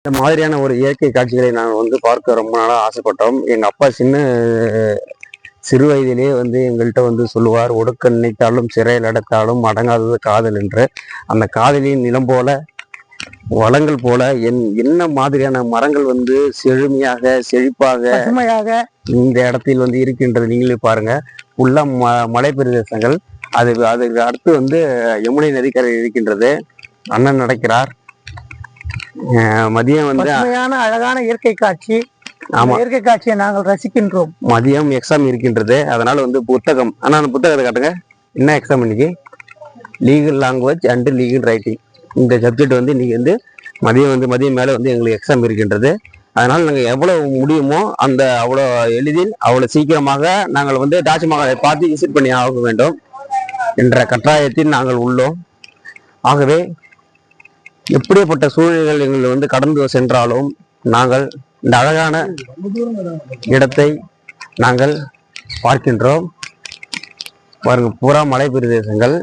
இந்த மாதிரியான ஒரு இயற்கை காட்சிகளை நாங்கள் வந்து பார்க்க ரொம்ப நாளாக ஆசைப்பட்டோம். எங்கள் அப்பா சிறு வயதிலேயே வந்து எங்கள்கிட்ட வந்து சொல்லுவார், ஒடுக்க நினைத்தாலும் சிறையில் அடைத்தாலும் அடங்காதது காதல் என்று. அந்த காதலின் நிலம் போல வளங்கள் போல என்ன மாதிரியான மரங்கள் வந்து செழுமையாக செழிப்பாக இந்த இடத்தில் வந்து இருக்கின்றது. நீங்களே பாருங்க, உள்ள மலை பிரதேசங்கள். அதுக்கு அடுத்து வந்து யமுனை நதிக்கரை இருக்கின்றது. அண்ணன் நடக்கிறார். மதியம் வந்து அழகான இயற்கை காட்சி. ஆமா, இயற்கை காட்சியை நாங்கள் ரசிக்கின்றோம். மதியம் எக்ஸாம் இருக்கின்றது, அதனால வந்து புத்தகம். ஆனா அந்த புத்தகத்தை காட்டுங்க. என்ன எக்ஸாம் இன்னைக்கு? Legal language and legal writing. இந்த சப்ஜெக்ட் வந்து இன்னைக்கு வந்து மதியம் மேல வந்து எங்களுக்கு எக்ஸாம் இருக்கின்றது. அதனால நாங்கள் எவ்வளவு முடியுமோ அவ்வளோ எளிதில் அவ்வளோ சீக்கிரமாக நாங்கள் வந்து தாஜ்மஹாலை பார்த்து விசிட் பண்ணி ஆக வேண்டும் என்ற கட்டாயத்தில் நாங்கள் உள்ளோம். ஆகவே எப்படிப்பட்ட சூழ்நிலைகள் எங்களை வந்து கடந்து சென்றாலும் நாங்கள் இந்த அழகான இடத்தை நாங்கள் பார்க்கின்றோம். பாருங்க, பூரா மலை பிரதேசங்கள்.